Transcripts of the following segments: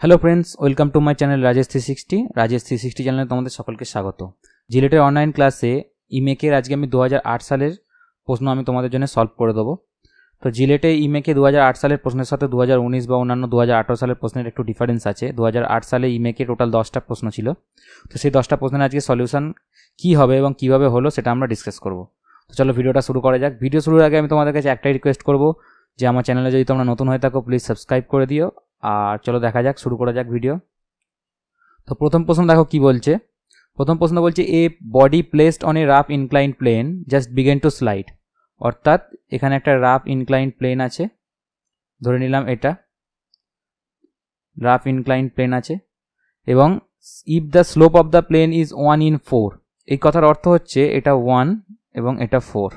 Hello friends, welcome to my channel Rajesh 360। Rajesh 360 চ্যানেলে তোমাদের সকলকে স্বাগত। জিলেটের অনলাইন ক্লাসে ইমেকের আজকে আমি 2008 সালের প্রশ্ন আমি তোমাদের জন্য সলভ করে দেবো। তো জিলেটে ইমেকে 2008 সালের প্রশ্নের সাথে 2019 বা অন্যান্য 2018 সালের প্রশ্নের একটু ডিফারেন্স আছে। 2008 সালে ইমেকে টোটাল 10টা প্রশ্ন ছিল। তো সেই 10টা প্রশ্নের আজকে সলিউশন কী হবে এবং কীভাবে হলো সেটা আমরা ডিসকাস করব। তো চলো ভিডিওটা শুরু করা যাক। ভিডিও শুরুর আগে আমি তোমাদের কাছে একটাই রিকোয়েস্ট করব যে আমার চ্যানেলে যদি তোমরা নতুন হয়ে থাকো প্লিজ সাবস্ক্রাইব করে দিও। আর চলো দেখা যাক, শুরু করা যাক ভিডিও। তো প্রথম প্রশ্ন দেখো কি বলছে। প্রথম প্রশ্ন বলছে a body placed on a rough inclined plane just begin to slide. অর্থাৎ এখানে একটা রাফ ইনক্লাইন্ড প্লেন আছে, ধরে নিলাম এটা রাফ ইনক্লাইন্ড প্লেন আছে, এবং if the slope of the plane is 1/4। এই কথার অর্থ হচ্ছে এটা 1 এবং এটা 4,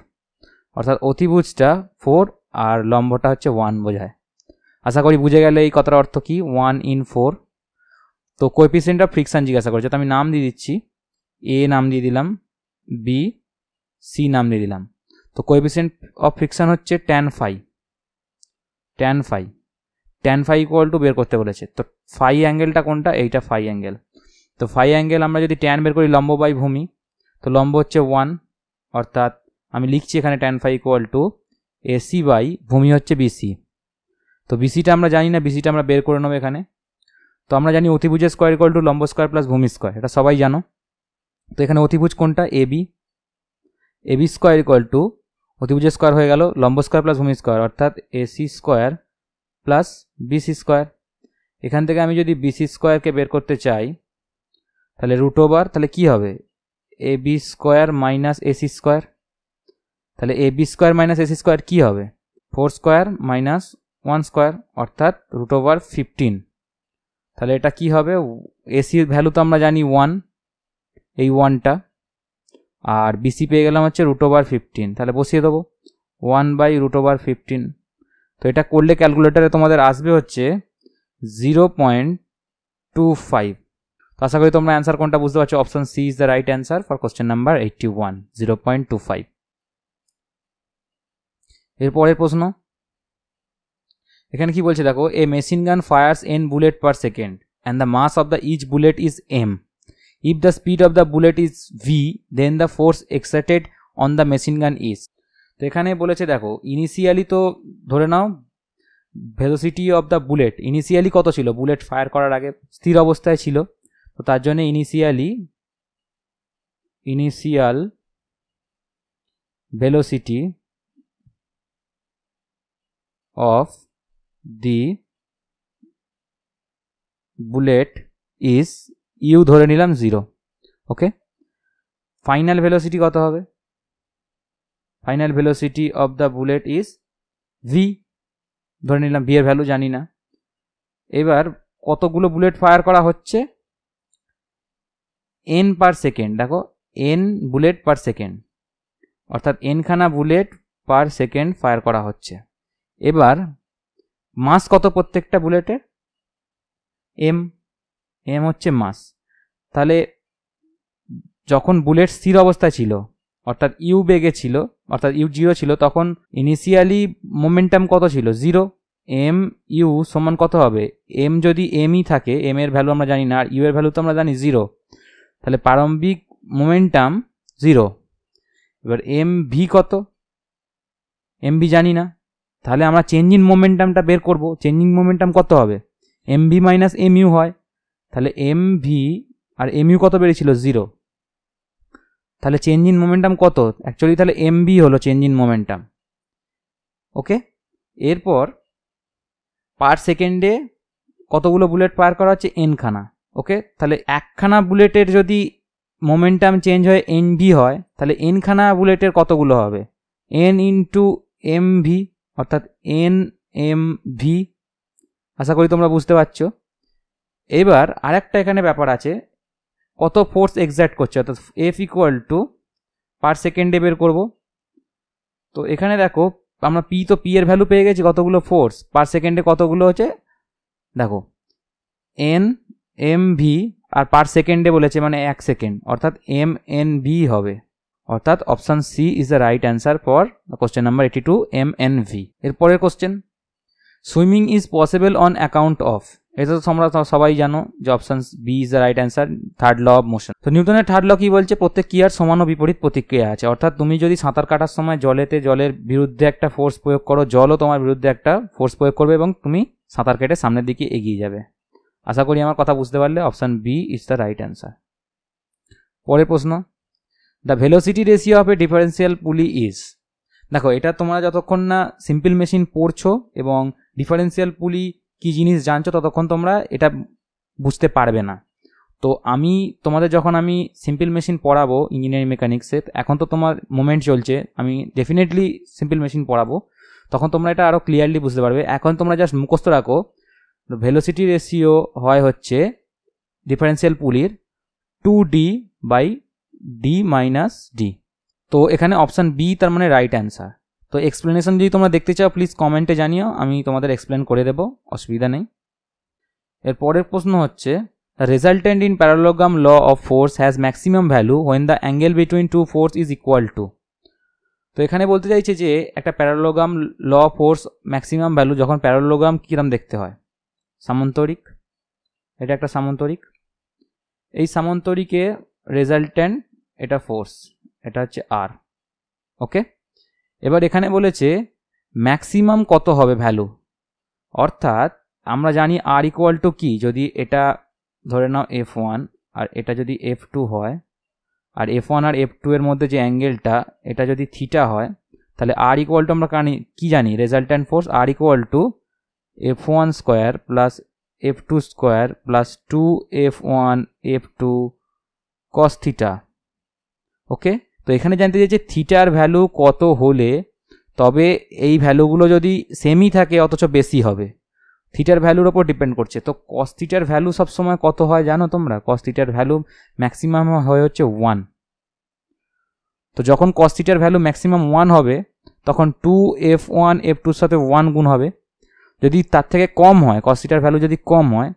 অর্থাৎ অতিভুজটা 4 আর লম্বটা হচ্ছে 1 বোঝায়। আশা করি বুঝে গেলে এই কথার অর্থ কি, 1/4। তো কোএফিসিয়েন্ট অফ ফ্রিকশন জিজ্ঞাসা করছে, তো আমি নাম দিয়ে দিচ্ছি, এ নাম দিয়ে দিলাম, বি, সি নাম দিয়ে দিলাম। তো কোএফিসিয়েন্ট অফ ফ্রিকশন হচ্ছে tan phi। tan phi equal two বের করতে বলেছে। তো ফাই অ্যাঙ্গেলটা কোনটা, এইটা ফাই অ্যাঙ্গেল। তো ফাই অ্যাঙ্গেল আমরা যদি ট্যান বের করি লম্ব বাই ভূমি, তো লম্ব হচ্ছে 1, অর্থাৎ আমি লিখছি এখানে tan phi equal to AC by ভূমি হচ্ছে বিসি। তো বিসিটা আমরা জানি না, বিসিটা আমরা বের করে নেবো এখানে। তো আমরা জানি অতিভুজের স্কোয়ার ইকুয়াল টু লম্ব স্কোয়ার প্লাস ভূমি স্কোয়ার, এটা সবাই জানো। তো এখানে অতিভুজ কোনটা, এবি স্কোয়ার ইকুয়াল টু অতিভুজের স্কোয়ার হয়ে গেল লম্ব স্কোয়ার প্লাস ভূমি স্কোয়ার, অর্থাৎ AC square plus BC square. এখান থেকে আমি যদি বিসি স্কোয়ারকে বের করতে চাই তাহলে রুট ওভার, তাহলে কি হবে, AB square minus AC square. তাহলে AB square minus AC square কী হবে, 4 স্কোয়ার মাইনাস 1 স্কোয়ার, অর্থাৎ রুট ওভার 15। তাহলে এটা কি হবে, এসির ভ্যালু তো আমরা জানি 1, এই 1টা, আর বিসি পেয়ে গেলাম হচ্ছে রুট ওভার 15। তাহলে বসিয়ে দেবো 1/√15। তো এটা করলে ক্যালকুলেটারে তোমাদের আসবে হচ্ছে 0.25। তো আশা করি তোমরা অ্যান্সার কোনটা বুঝতে পারছো। Option C is the right answer for question number 81, 0.25। এরপরের প্রশ্ন এখানে কি বলছে দেখো, a machine gun fires n bullet per second and the mass of the each bullet is m। If the speed of the bullet is v, then the force exerted on the machine gun is. তো এখানে বলেছে দেখো initially, তো ধরে নাও velocity of the bullet initially কত ছিল, bullet fire করার আগে স্থির অবস্থায় ছিল। তো তার জন্য initial velocity of the bullet is u, ধরে নিলাম 0। ওকে, ফাইনাল ভেলোসিটি কত হবে, final velocity of the bullet is v, ধরে নিলাম v এর ভ্যালু জানি না। এবার কতগুলো বুলেট ফায়ার করা হচ্ছে, n পার সেকেন্ড, দেখো n বুলেট পার সেকেন্ড, অর্থাৎ n খানা বুলেট পার সেকেন্ড ফায়ার করা হচ্ছে। এবার মাস কত প্রত্যেকটা বুলেটের, m হচ্ছে মাস। তাহলে যখন বুলেট স্থির অবস্থায় ছিল অর্থাৎ ইউ বেগে ছিল, অর্থাৎ ইউ 0 ছিল, তখন ইনিশিয়ালি মোমেন্টাম কত ছিল, 0। এম ইউ সমান কত হবে, এম যদি এমই থাকে, এম এর ভ্যালু আমরা জানি না, আর ইউ এর ভ্যালু তো আমরা জানি 0, তাহলে প্রারম্ভিক মোমেন্টাম 0। এবার এম ভি কত, এম ভি জানি না, তাহলে আমরা চেঞ্জিং মোমেন্টামটা বের করব। চেঞ্জিং মোমেন্টাম কত হবে, M V minus M U হয়। তাহলে এম ভি আর এম ইউ কত বেরিয়েছিল, 0। তাহলে চেঞ্জিং মোমেন্টাম কত, অ্যাকচুয়ালি তাহলে এম ভি হলো চেঞ্জিং মোমেন্টাম। ওকে, এরপর পার সেকেন্ডে কতগুলো বুলেট ফায়ার করা হচ্ছে, এন খানা। ওকে, তাহলে একখানা বুলেটের যদি মোমেন্টাম চেঞ্জ হয় এন ভি হয়, তাহলে এন খানা বুলেটের কতগুলো হবে, এন ইন্টু এম ভি, অর্থাৎ এন এম ভি। আশা করি তোমরা বুঝতে পারছো। এবার আরেকটা এখানে ব্যাপার আছে, কত ফোর্স এক্সার্ট করছে, অর্থাৎ এফ ইকুয়াল টু পার সেকেন্ডে বের করব। তো এখানে দেখো আমরা পি এর ভ্যালু পেয়ে গেছি, কতগুলো ফোর্স পার সেকেন্ডে কতগুলো হচ্ছে, দেখো এন এম ভি আর পার সেকেন্ডে বলেছে মানে 1 সেকেন্ড, অর্থাৎ এম এন ভি হবে। অর্থাৎ option C is the right answer for question number 82, MNV। এরপরের question, swimming is possible on account of. এটা তো তোমরা সবাই জানো যে option B is the right answer, third law of motion. তো নিউটনের থার্ড ল কি বলছে, প্রত্যেক ক্রিয়ার সমান ও বিপরীত প্রতিক্রিয়া আছে। অর্থাৎ তুমি যদি সাঁতার কাটার সময় জলের বিরুদ্ধে একটা ফোর্স প্রয়োগ করো, জলও তোমার বিরুদ্ধে একটা ফোর্স প্রয়োগ করবে এবং তুমি সাঁতার কেটে সামনের দিকে এগিয়ে যাবে। আশা করি আমার কথা বুঝতে পারলে, option B is the right answer. পরের প্রশ্ন, the velocity ratio of a differential pulley is. দেখো এটা তোমরা যতক্ষণ না সিম্পল মেশিন পড়ছো এবং ডিফারেন্সিয়াল পুলি কি জিনিস জানছো ততক্ষণ তোমরা এটা বুঝতে পারবে না। তো তোমাদের যখন আমি সিম্পল মেশিন পড়াবো ইঞ্জিনিয়ারিং মেকানিক্সে, এখন তো তোমার মোমেন্ট চলছে, আমি ডেফিনেটলি সিম্পল মেশিন পড়াবো, তখন তোমরা এটা আরও ক্লিয়ারলি বুঝতে পারবে। এখন তোমরা জাস্ট মুখস্থ রাখো, ভেলোসিটি রেশিও হয় হচ্ছে ডিফারেন্সিয়াল পুলির 2d/d - d। তো এখানে অপশান বি তার মানে রাইট অ্যান্সার। তো এক্সপ্লেনেশন যদি তোমরা দেখতে চাও প্লিজ কমেন্টে জানিও, আমি তোমাদের এক্সপ্লেন করে দেবো, অসুবিধা নেই। এর পরের প্রশ্ন হচ্ছে, the resultant in parallelogram law of force has maximum value when the angle between two force is equal to. তো এখানে বলতে চাইছে যে একটা parallelogram law of force maximum value যখন প্যারালোগ্রাম কিরম দেখতে হয়, সামান্তরিক, এটা একটা সামান্তরিক, এই সামান্তরিকে রেজাল্টেন্ট এটা ফোর্স, এটা হচ্ছে আর, ওকে। এবার এখানে বলেছে ম্যাক্সিমাম কত হবে ভ্যালু, অর্থাৎ আমরা জানি আর ইকুয়াল টু কি, যদি এটা ধরে নাও F1 আর এটা যদি F2 হয়, আর F1 আর F2 এর মধ্যে যে অ্যাঙ্গেলটা এটা যদি থিটা হয়, তাহলে আর ইকুয়াল টু আমরা কি জানি, resultant force R equal to F1 square plus F2 square plus 2F1 F2 cos theta, okay. তো এখানে জানতে চাইছে থিটার ভ্যালু কত হলে তবে এই ভ্যালুগুলো যদি সেমই থাকে অথচ বেশি হবে, থিটার ভ্যালুর ওপর ডিপেন্ড করছে। তো কস থিটার ভ্যালু সবসময় কত হয় জানো তোমরা, কস থিটার ভ্যালু ম্যাক্সিমাম হয় হচ্ছে 1। তো যখন কস থিটার ভ্যালু ম্যাক্সিমাম 1 হবে তখন 2F1 F2 সাথে 1 গুণ হবে। যদি তার থেকে কম হয়, কস থিটার ভ্যালু যদি কম হয়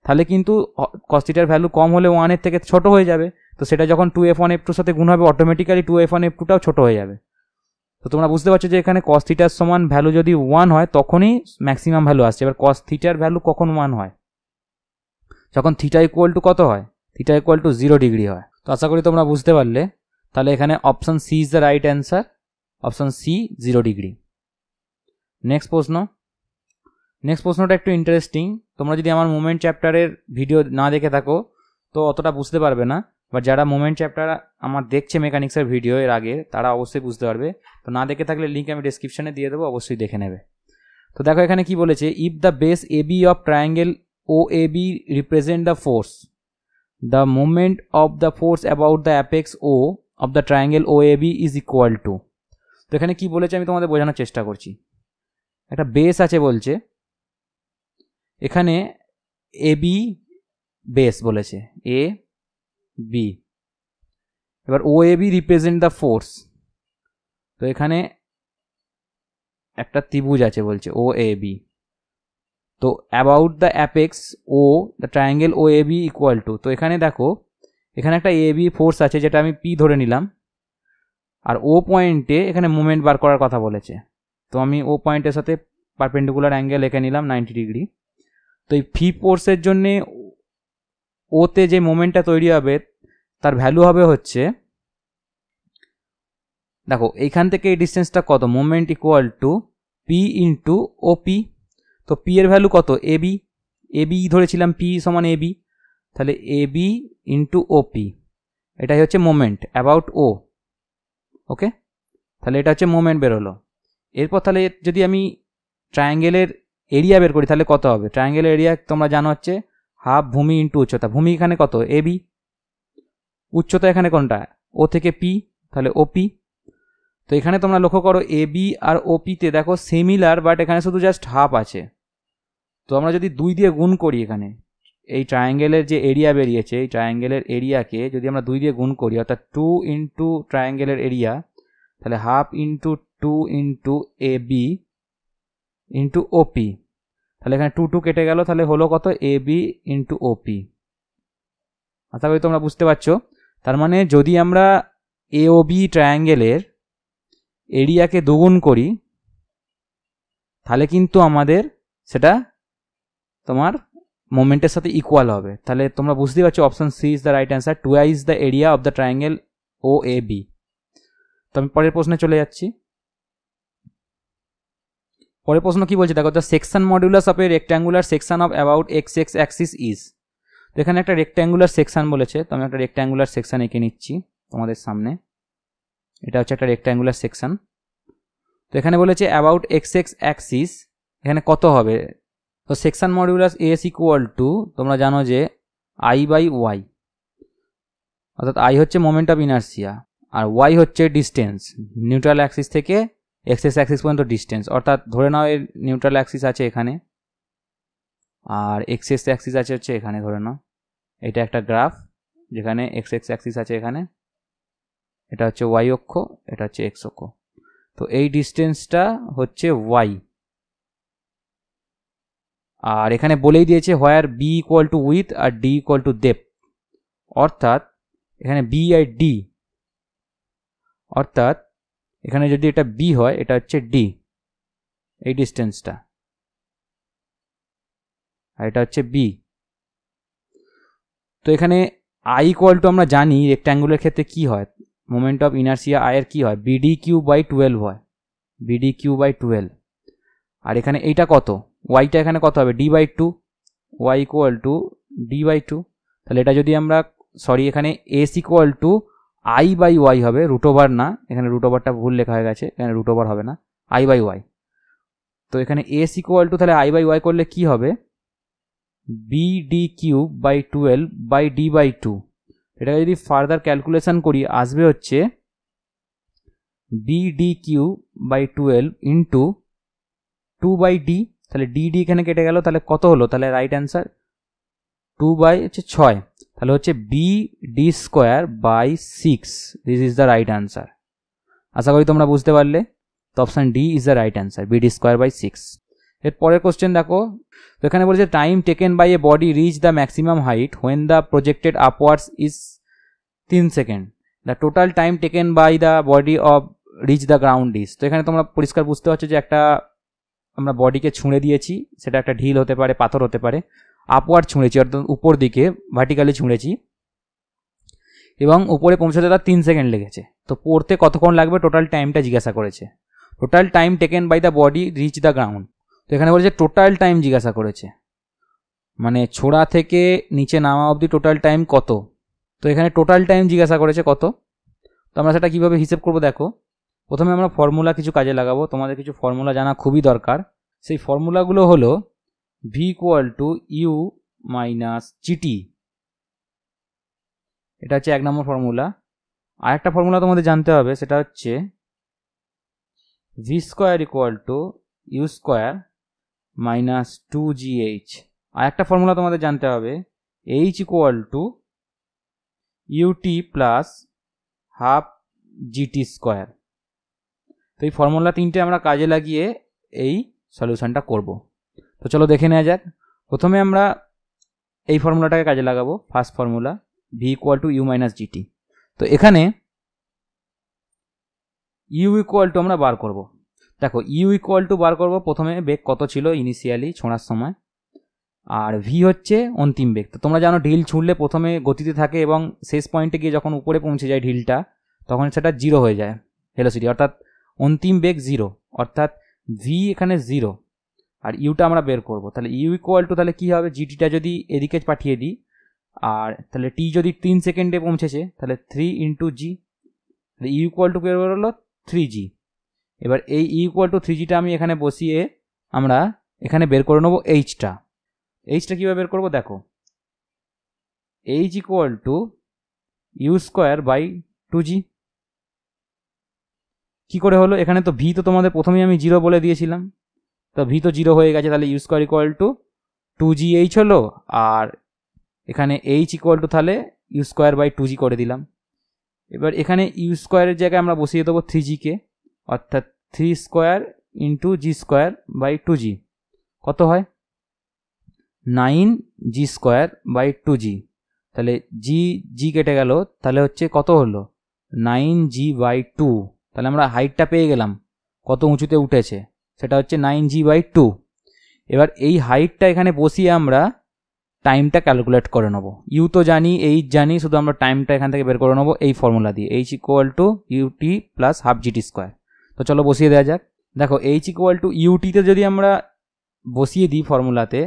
তাহলে কিন্তু কস থিটার ভ্যালু কম হলে 1 এর থেকে ছোট হয়ে যাবে, তো সেটা যখন 2F1 F2 সাথে গুণ হবে অটোমেটিক্যালি 2F1 F2টাও ছোট হয়ে যাবে। তো তোমরা বুঝতে পারছো যে এখানে cos থিটার সমান ভ্যালু যদি 1 হয় তখনই ম্যাক্সিমাম ভ্যালু আসছে। এবার cos থিটার ভ্যালু কখন 1 হয়, যখন থিটা ইকুয়াল টু কত হয়, থিটা ইকুয়াল টু 0 ডিগ্রি হয়। তো আশা করি তোমরা বুঝতে পারলে, তাহলে এখানে option C is the right answer, option C 0 degree. Next প্রশ্নটা একটু ইন্টারেস্টিং, তোমরা যদি আমার মোমেন্ট চ্যাপ্টারের ভিডিও না দেখে থাকো তো অতটা বুঝতে পারবে না, বাট যারা মোমেন্ট চ্যাপ্টার আমার দেখছে মেকানিক্সের ভিডিও এর আগে তারা অবশ্যই বুঝতে পারবে। তো না দেখে থাকলে লিঙ্ক আমি ডেসক্রিপশনে দিয়ে দেবো, অবশ্যই দেখে নেবে। তো দেখো এখানে কি বলেছে, if the base AB of triangle OAB represent the force, the moment of the force about the apex O of the triangle OAB is equal to. তো এখানে কি বলেছে আমি তোমাদের বোঝানোর চেষ্টা করছি। একটা বেস আছে বলছে, এখানে AB বেস বলেছে AB, এবার OAB রিপ্রেজেন্ট দ্য ফোর্স। তো এখানে একটা ত্রিভুজ আছে বলছে OAB, তো about the apex O the triangle OAB equal to. তো এখানে দেখো এখানে একটা AB ফোর্স আছে যেটা আমি P ধরে নিলাম, আর O পয়েন্টে এখানে মুভমেন্ট বার করার কথা বলেছে। তো আমি O পয়েন্টের সাথে পারপেন্ডিকুলার অ্যাঙ্গেল এঁকে নিলাম 90 ডিগ্রি। তো এই ফি ফোর্সের জন্যে ওতে যে মোমেন্টটা তৈরি হবে তার ভ্যালু হবে হচ্ছে, দেখো এইখান থেকে এই ডিস্টেন্সটা কত, moment equal to P into OP. তো পি এর ভ্যালু কত, এবি ধরেছিলাম পি সমান এবি, তাহলে এবি ইন্টু ওপি, এটাই হচ্ছে মোমেন্ট অ্যাবাউট ও, ওকে। তাহলে এটা হচ্ছে মোমেন্ট বেরোলো। এরপর তাহলে যদি আমি ট্রায়াঙ্গেলের এরিয়া বের করি তাহলে কত হবে, ট্রায়াঙ্গেলের এরিয়া তোমরা জানো হচ্ছে হাফ ভূমি ইন্টু উচ্চতা। ভূমি এখানে কত, এবি, উচ্চতা এখানে কোনটা, ও থেকে পি, তাহলে ওপি। তো এখানে তোমরা লক্ষ্য করো এবি আর ওপিতে দেখো সিমিলার, বাট এখানে শুধু জাস্ট হাফ আছে। তো আমরা যদি 2 দিয়ে গুণ করি, এখানে এই ট্রায়াঙ্গেলের যে এরিয়া বেরিয়েছে, এই ট্রায়াঙ্গেলের এরিয়াকে যদি আমরা 2 দিয়ে গুণ করি, অর্থাৎ 2 ইন্টু ট্রায়াঙ্গেলের এরিয়া, তাহলে half into 2 into AB into OP, তাহলে এখানে 2 কেটে গেল, তাহলে হলো কত, এবি ইন্টু ওপি। আশা করি তোমরা বুঝতে পারছো। তার মানে যদি আমরা AOB ট্রায়াঙ্গেলের এরিয়াকে দুগুণ করি তাহলে কিন্তু আমাদের সেটা তোমার মোমেন্টের সাথে ইকুয়াল হবে। তাহলে তোমরা বুঝতেই পারছো option C is the right answer, twice the area of the triangle O A B. তো আমি পরের প্রশ্নে চলে যাচ্ছি। পরের প্রশ্ন কি বলছে দেখো, the section modulus of A rectangular section of about x x Axis is. তো এখানে একটা রেক্ট্যাঙ্গুলার সেকশন বলেছে, তো আমি একটা রেক্ট্যাঙ্গুলার সেকশন এঁকে নিচ্ছি তোমাদের সামনে। এটা হচ্ছে একটা রেক্ট্যাঙ্গুলার সেকশন। তো এখানে বলেছে অ্যাবাউট এক্স এক্স অ্যাক্সিস, এখানে কত হবে? তো section modulus S equal to, তোমরা জানো যে আই বাই ওয়াই, অর্থাৎ আই হচ্ছে মোমেন্ট অফ ইনার্সিয়া আর ওয়াই হচ্ছে ডিস্টেন্স নিউট্রাল অ্যাক্সিস থেকে এক্সএস অ্যাক্সিস পর্যন্ত ডিস্টেন্স। অর্থাৎ ধরে নাও এর নিউট্রাল অ্যাক্সিস আছে এখানে আর এক্সএস অ্যাক্সিস আছে হচ্ছে এখানে, ধরে নাও এটা একটা গ্রাফ যেখানে এক্স এক্স অ্যাক্সিস আছে এখানে, এটা হচ্ছে ওয়াই অক্ষ, এটা হচ্ছে এক্স অক্ষ। তো এই ডিস্টেন্সটা হচ্ছে ওয়াই, আর এখানে বলেই দিয়েছে where B equal to width আর ডি ইকুয়াল টু ডেপথ, অর্থাৎ এখানে বি আর ডি, অর্থাৎ এখানে যদি এটা বি হয় এটা হচ্ছে ডি এই ডিস্টেন্সটা, আর এটা হচ্ছে বি। তো এখানে আই ইকুয়াল টু আমরা জানি রেক্ট্যাঙ্গুলার ক্ষেত্রে কি হয়, মোমেন্ট অফ ইনার্সিয়া আই এর কি হয়, বিডি কিউ বাই 12 হয়, বিডি কিউ বাই 12। আর এখানে এইটা কত, ওয়াইটা এখানে কত হবে, D by 2, Y equal to D by 2। তাহলে এটা যদি আমরা এখানে S equal to I by Y হবে, রুট ওভার না, এখানে রুট ওভারটা ভুল লেখা হয়ে গেছে, এখানে রুট ওভার হবে না, আই বাই ওয়াই। তো এখানে এস ইকুয়াল টু তাহলে আই বাই ওয়াই করলে কি হবে, B D Q by 12 by D by 2। এটাকে যদি ফার্দার ক্যালকুলেশন করি আসবে হচ্ছে B D Q by 12 into 2 by D, তাহলে ডি ডি এখানে কেটে গেল, তাহলে কত হলো, তাহলে রাইট অ্যান্সার 2 বাই হচ্ছে 6, তাহলে হচ্ছে B D square by 6, this is the right answer. আশা করি তোমরা বুঝতে পারলে, তো option D is the right answer, B D square by 6। এর পরের কোশ্চেন দেখো, তো এখানে বলেছে time taken by a body reach the maximum height when the projected upwards is 3 second, the total time taken by the body of reach the ground is. তো এখানে তোমরা পরিষ্কার বুঝতে পারছো যে একটা আমরা বডিকে ছুঁড়ে দিয়েছি, সেটা একটা ঢিল হতে পারে, পাথর হতে পারে, আপওয়ার্ড ছুঁড়েছি অর্থাৎ উপর দিকে ভার্টিক্যালি ছুঁড়েছি এবং উপরে পৌঁছাতে তার 3 সেকেন্ড লেগেছে। তো পড়তে কতক্ষণ লাগবে টোটাল টাইমটা জিজ্ঞাসা করেছে, total time taken by the body reach the ground. তো এখানে বলেছে টোটাল টাইম জিজ্ঞাসা করেছে, মানে ছোড়া থেকে নিচে নামা অবধি টোটাল টাইম কত। তো এখানে টোটাল টাইম জিজ্ঞাসা করেছে কত, তো আমরা সেটা কীভাবে হিসেব করবো দেখো। প্রথমে আমরা ফর্মুলা কিছু কাজে লাগাবো, তোমাদের কিছু ফর্মুলা জানা খুবই দরকার। সেই ফর্মুলাগুলো হলো V equal to U minus GT, এটা হচ্ছে 1 নম্বর ফর্মুলা। আর একটা ফর্মুলা তোমাদের জানতে হবে, সেটা হচ্ছে V square equal to U square minus 2gh। আর একটা ফর্মুলা তোমাদের জানতে হবে H equal to UT plus half GT square. তো এই ফর্মুলা 3টে আমরা কাজে লাগিয়ে এই সলিউশনটা করব। তো চলো দেখে নেওয়া যাক। প্রথমে আমরা এই ফর্মুলাটাকে কাজে লাগাবো, first formula V equal to U minus GT. তো এখানে ইউ ইকুয়াল টু আমরা বার করব। দেখো ইউ ইকুয়াল টু বার করব, প্রথমে বেগ কত ছিল ইনিশিয়ালি ছোঁড়ার সময়, আর ভি হচ্ছে অন্তিম বেগ। তো তোমরা জানো ঢিল ছুঁড়লে প্রথমে গতিতে থাকে এবং শেষ পয়েন্টে গিয়ে যখন উপরে পৌঁছে যায় ঢিলটা, তখন সেটা 0 হয়ে যায় ভেলোসিটি, অর্থাৎ অন্তিম বেগ 0, অর্থাৎ ভি এখানে 0 আর ইউটা আমরা বের করব। তাহলে ইউ ইকুয়াল টু তাহলে কী হবে, জিটিটা যদি এদিকে পাঠিয়ে দিই, আর তাহলে টি যদি 3 সেকেন্ডে পৌঁছেছে তাহলে 3 ইন্টু জি, তাহলে ইউ ইকুয়াল টু বের হলো 3g। এবার এই ই ইকুয়াল টু 3gটা আমি এখানে বসিয়ে আমরা এখানে বের করে নেবো এইচটা। এইচটা কীভাবে বের করবো দেখো, H equal to U square by 2g। কী করে হলো, এখানে তো ভি তো তোমাদের প্রথমেই আমি 0 বলে দিয়েছিলাম, তো ভি তো 0 হয়ে গেছে, তাহলে you square equal two 2gh হলো, আর এখানে এইচ ইকুয়াল টু তাহলে ইউ স্কোয়ার বাই 2g করে দিলাম। এবার এখানে ইউ স্কোয়ারের জায়গায় আমরা বসিয়ে দেবো 3gকে, অর্থাৎ 3 square into G square by 2g কত হয় 9g স্কোয়ার বাই 2g। তাহলে জি কেটে গেল, তাহলে হচ্ছে কত হলো 9g বাই 2। তাহলে আমরা হাইটটা পেয়ে গেলাম, কত উঁচুতে উঠেছে, সেটা হচ্ছে 9g বাই 2। এবার এই হাইটটা এখানে বসিয়ে আমরা টাইমটা ক্যালকুলেট করে নেবো। ইউ তো জানি, এইচ জানি, শুধু আমরা টাইমটা এখান থেকে বের করে নেবো এই ফর্মুলা দিয়ে, H equal to UT plus half GT square. তো চলো বসিয়ে দেওয়া যাক। দেখো এইচ ইকুয়াল টু ইউটিতে যদি আমরা বসিয়ে দিই ফর্মুলাতে,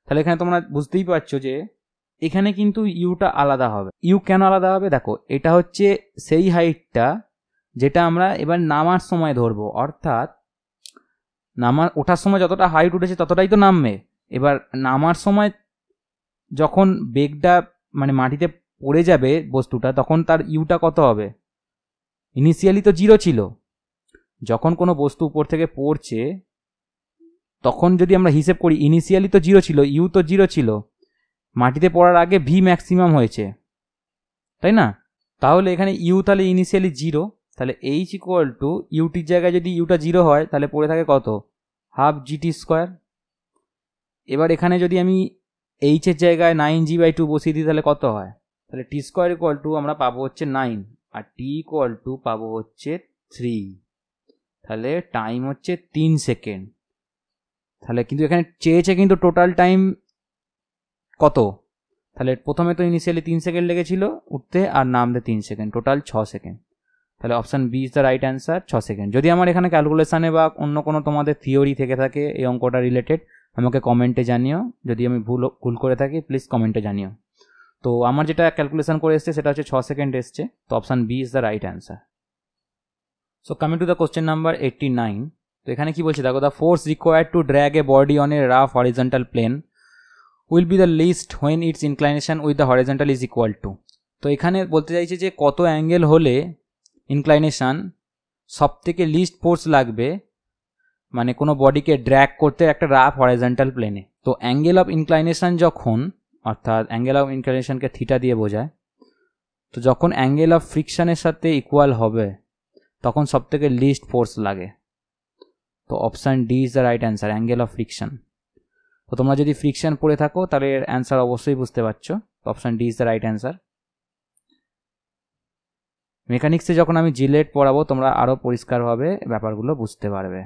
তাহলে এখানে তোমরা বুঝতেই পারছো যে এখানে কিন্তু ইউটা আলাদা হবে। ইউ কেন আলাদা হবে? দেখো এটা হচ্ছে সেই হাইটটা যেটা আমরা এবার নামার সময় ধরবো, অর্থাৎ ওঠার সময় যতটা হাইট উঠেছে ততটাই তো নামবে। এবার নামার সময় যখন বেগটা মানে মাটিতে পড়ে যাবে বস্তুটা, তখন তার ইউটা কত হবে? ইনিশিয়ালি তো 0 ছিল। যখন কোনো বস্তু উপর থেকে পড়ছে তখন যদি আমরা হিসেব করি, ইনিশিয়ালি তো 0 ছিল, ইউ তো 0 ছিল, মাটিতে পড়ার আগে ভি ম্যাক্সিমাম হয়েছে, তাই না? তাহলে এখানে ইউ তাহলে ইনিশিয়ালি 0, তাহলে এইচ ইকুয়াল টু ইউটির জায়গায় যদি ইউটা 0 হয় তাহলে পড়ে থাকে কত? Half GT square. এবার এখানে যদি আমি এইচের জায়গায় 9g/2 বসিয়ে দিই তাহলে কত হয়? তাহলে টি স্কোয়ার ইকুয়াল টু আমরা পাবো হচ্ছে 9, আর টি ইকুয়াল টু পাবো হচ্ছে 3, তাহলে টাইম হচ্ছে 3 সেকেন্ড। তাহলে কিন্তু এখানে চেয়েছে কিন্তু টোটাল টাইম কত? তাহলে প্রথমে তো ইনিশিয়ালি 3 সেকেন্ড লেগেছিল উঠতে, আর নামতে 3 সেকেন্ড, টোটাল 6 সেকেন্ড। তাহলে option B is the right answer, 6 second. যদি আমার এখানে ক্যালকুলেশানে বা অন্য কোনো তোমাদের থিওরি থেকে থাকে এই অঙ্কটা রিলেটেড, আমাকে কমেন্টে জানিও। যদি আমি ভুল করে থাকি প্লিজ কমেন্টে জানিও। তো আমার যেটা ক্যালকুলেশন করে এসছে সেটা হচ্ছে 6 সেকেন্ড এসছে, তো option B is the right answer. So coming to the question number 89। তো এখানে কি বলছে দেখো, the force required to drag a body on a rough horizontal plane will be the least when its inclination with the horizontal is equal to. তো এখানে বলতে চাইছে যে কত অ্যাঙ্গেল হলে ইনক্লাইনেশন সব থেকে লিস্ট ফোর্স লাগবে, মানে কোনো বডিকে ড্র্যাগ করতে একটা রাফ হরিজন্টাল প্লেনে। তো অ্যাঙ্গেল অফ ইনক্লাইনেশন যখন, অর্থাৎ অ্যাঙ্গেল অফ ইনক্লাইনেশনকে থিটা দিয়ে বোঝায়, তো যখন অ্যাঙ্গেল অফ ফ্রিকশনের সাথে ইকুয়াল হবে তখন সব থেকে লিস্ট ফোর্স লাগে। তো option D is the right answer, angle of friction. তো তোমরা যদি ফ্রিকশন পড়ে থাকো তাহলে এর অ্যান্সার অবশ্যই বুঝতে পারছো। Option D is the right answer. মেকানিক্সে যখন আমি জিলেট পড়াবো তোমরা আরও পরিষ্কারভাবে ব্যাপারগুলো বুঝতে পারবে।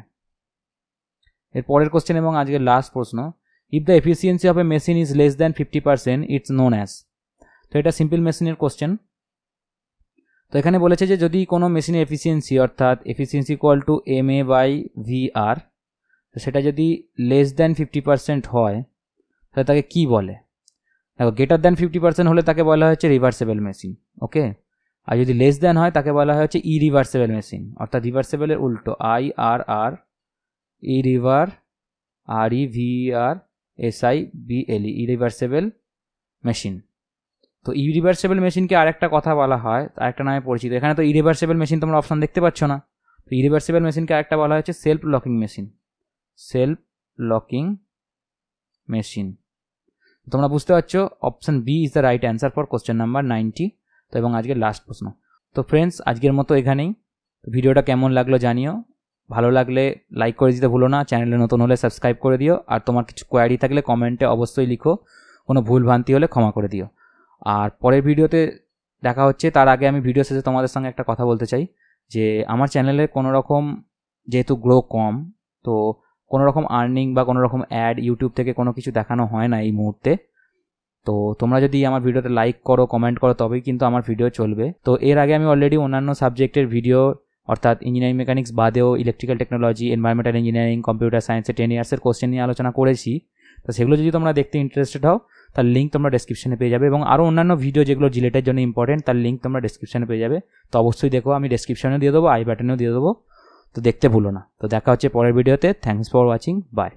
এর পরের কোশ্চেন এবং আজকের লাস্ট প্রশ্ন, if the efficiency of A machine is less than 50% it's known as. তো এটা সিম্পল মেশিনের কোশ্চেন। তো এখানে বলেছে যে যদি কোনো মেশিনের এফিসিয়েন্সি, অর্থাৎ এফিসিয়েন্সি ইকুয়াল টু MA/VR, তো সেটা যদি লেস দ্যান 50% হয় তাহলে তাকে কি বলে? দেখো, গ্রেটার দ্যান 50% হলে তাকে বলা হচ্ছে রিভার্সেবল মেশিন, ওকে। আর যদি লেস দ্যান হয় তাকে বলা হচ্ছে ইরিভার্সেবল মেশিন, অর্থাৎ রিভার্সেবলের উল্টো IRR, REVERSIBLE, ইরিভার্সেবল মেশিন। তো ইরিভার্সেবল মেশিনকে আরেকটা কথা বলা হয়, আরেকটা নামে পরিচিত। এখানে তো ইরিভার্সেবল মেশিন তোমরা অপশন দেখতে পাচ্ছ না। তো ইরিভার্সেবল মেশিনকে আরেকটা বলা হচ্ছে self locking machine, self locking machine. তোমরা বুঝতে পারছো option B is the right answer for question number 90। তো এবং আজকের লাস্ট প্রশ্ন। তো ফ্রেন্ডস, আজকের মতো এখানেই। ভিডিওটা কেমন লাগলো জানিও, ভালো লাগলে লাইক করে দিতে ভুলো না, চ্যানেলে নতুন হলে সাবস্ক্রাইব করে দিও, আর তোমার কিছু কোয়ারি থাকলে কমেন্টে অবশ্যই লিখো, কোনো ভুল ভ্রান্তি হলে ক্ষমা করে দিও। আর পরের ভিডিওতে দেখা হচ্ছে, তার আগে আমি ভিডিও শেষে তোমাদের সঙ্গে একটা কথা বলতে চাই যে আমার চ্যানেলে কোনো রকম যেহেতু গ্রো কম, তো কোনো রকম আর্নিং বা কোনো রকম অ্যাড ইউটিউব থেকে কোনো কিছু দেখানো হয় না এই মুহূর্তে। তো তোমরা যদি আমার ভিডিওতে লাইক করো, কমেন্ট করো, তবেই কিন্তু আমার ভিডিও চলবে। তো এর আগে আমি অলরেডি অন্যান্য সাবজেক্টের ভিডিও, অর্থাৎ ইঞ্জিনিয়ারিং মেকানিক্স বাদেও electrical technology, environmental engineering, computer সায়েন্সে 10 ইয়ার্সের কোশ্চেন নিয়ে আলোচনা করেছি। তো সেগুলো যদি তোমরা দেখতে ইন্টারেস্টেড হও তার লিঙ্ক তোমরা ডেসক্রিপশনে পেয়ে যাবে, এবং আরও অন্যান্য ভিডিও যেগুলো জিলেটের জন্য ইম্পর্টেন্ট তার লিঙ্ক তোমরা ডেসক্রিপশনে পেয়ে যাবে। তো অবশ্যই দেখো, আমি ডেসক্রিপশনেও দিয়ে দেবো, আই বাটনেও দিয়ে দেবো, তো দেখতে ভুলো না। তো দেখা হচ্ছে পরের ভিডিওতে। Thanks for watching, by.